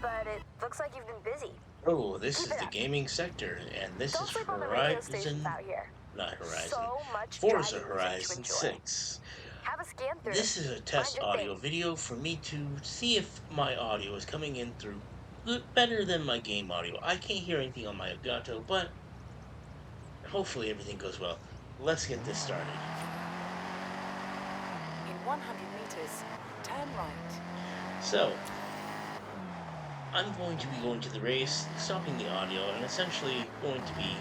but it looks like you've been busy. Oh, this Keep is it the up. gaming sector, and this Don't is sleep on the radio stations out here. Not Horizon, So much Forza driving music to Horizon enjoy. 6. Have a scan through. This is a Find test your audio thing. video for me to see if my audio is coming in through better than my game audio. I can't hear anything on my Elgato, but hopefully everything goes well. Let's get this started. In 100 meters, turn right. So, I'm going to be going to the race, stopping the audio, and essentially going to be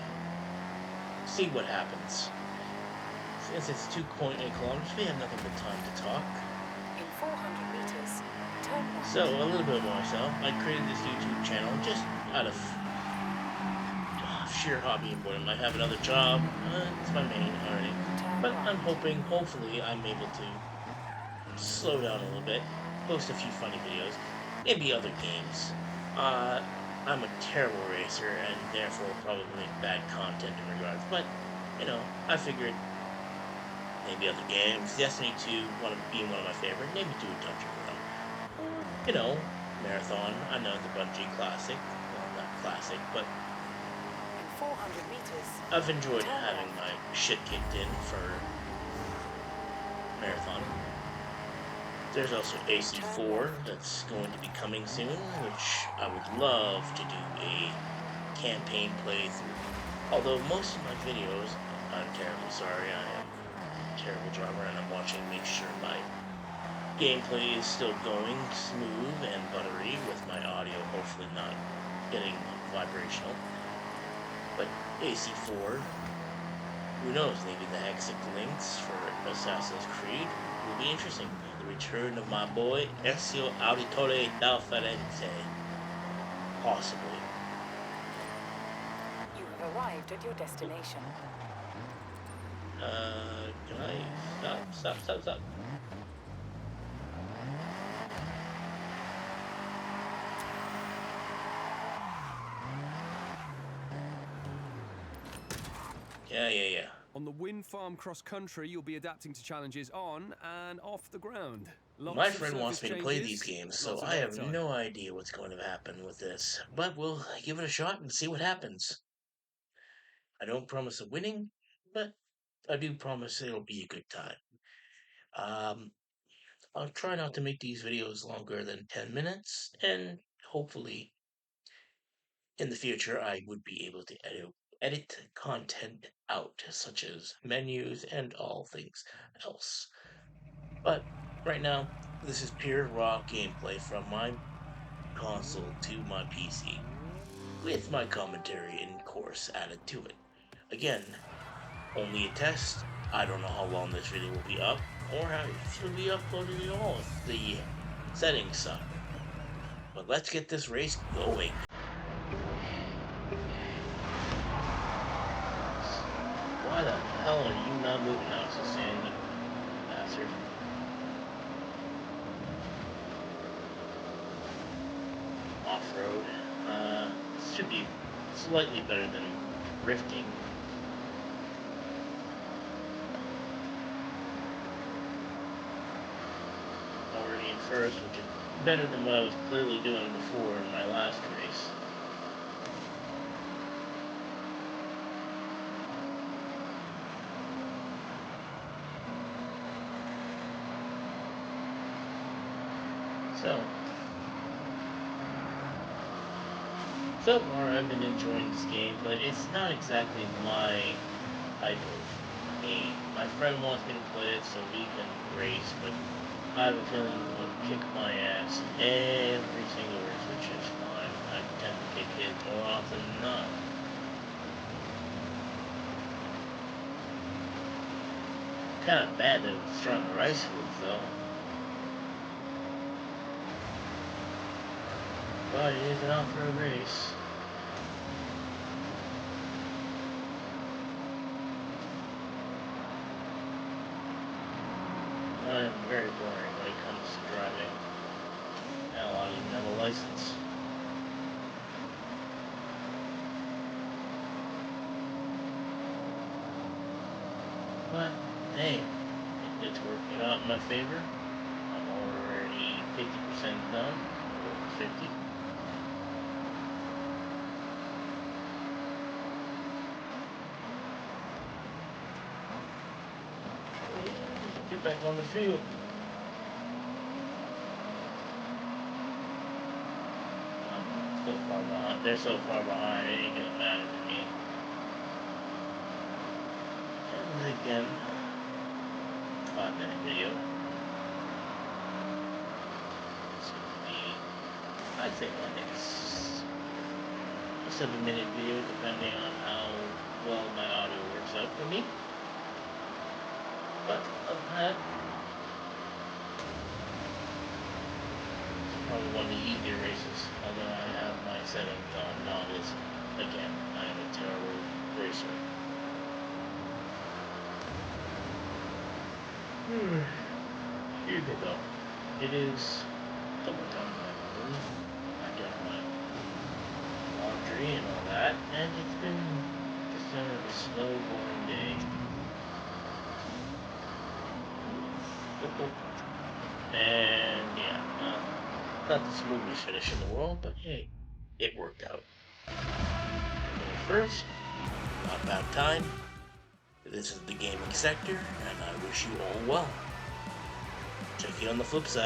see what happens. Since it's 2.8 kilometers, we have nothing but time to talk. In 400 meters, turn right. So, a little bit about myself. I created this YouTube channel just out of sheer hobby and boredom. I have another job. It's my main earning. But I'm hopefully, I'm able to slow down a little bit, post a few funny videos, maybe other games. I'm a terrible racer and therefore probably make bad content in regards. But, I figured maybe other games. Destiny 2 being one of my favorite. Maybe do a dungeon run. Marathon. I know the Bungie classic. Well, not classic, but 400 meters. I've enjoyed having my shit kicked in for Marathon. There's also AC4 that's going to be coming soon, which I would love to do a campaign playthrough. Although most of my videos, I'm terribly sorry, I am a terrible drummer and I'm watching to make sure my gameplay is still going smooth and buttery with my audio hopefully not getting vibrational. But AC4, who knows, maybe the Hexic links for Assassin's Creed will be interesting. The return of my boy Ezio Auditore da Firenze. Possibly. You have arrived at your destination. Can I stop? Yeah. On the wind farm cross country, you'll be adapting to challenges on and off the ground. My friend wants me to play these games, so I have no idea what's going to happen with this. But we'll give it a shot and see what happens. I don't promise a winning, but I do promise it'll be a good time. I'll try not to make these videos longer than 10 minutes, and hopefully in the future I would be able to edit content out, such as menus and all things else. But right now, this is pure raw gameplay from my console to my PC, with my commentary and course added to it. Again, only a test. I don't know how long this video will be up, or how if it'll be uploaded at all if the settings suck. But let's get this race going. Why the hell are you not moving now, so Sandy? Bastard. Off-road. Should be slightly better than drifting. Already in first, which is better than what I was clearly doing before in my last race. So far I've been enjoying this game, but it's not exactly my type of game. My friend wants me to play it so we can race, but I have a feeling it will kick my ass every single race, which is fine. I tend to kick it more often than not. Kind of bad that it's stronger rice foods, though. But it is an off-road race. I am very boring when it comes to driving. Hell, I don't even have a license. But, hey, it's working out in my favor. I'm already 50% done, over 50. back on the field. So far behind. They're so far behind, it ain't gonna matter to me. And again, 5-minute video. It's gonna be, I think, like a 7-minute video, depending on how well my audio works out for me. But other than that, it's probably one of the easier races. Although I have my settings on novice. Again, I am a terrible racer. Excuse me though. It is summertime in my room. I've done my laundry and all that, and it's been just kind of a slow, boring day. And yeah, not the smoothest finish in the world, but hey, it worked out. First, not bad time. This is the gaming sector, and I wish you all well. Check you on the flip side.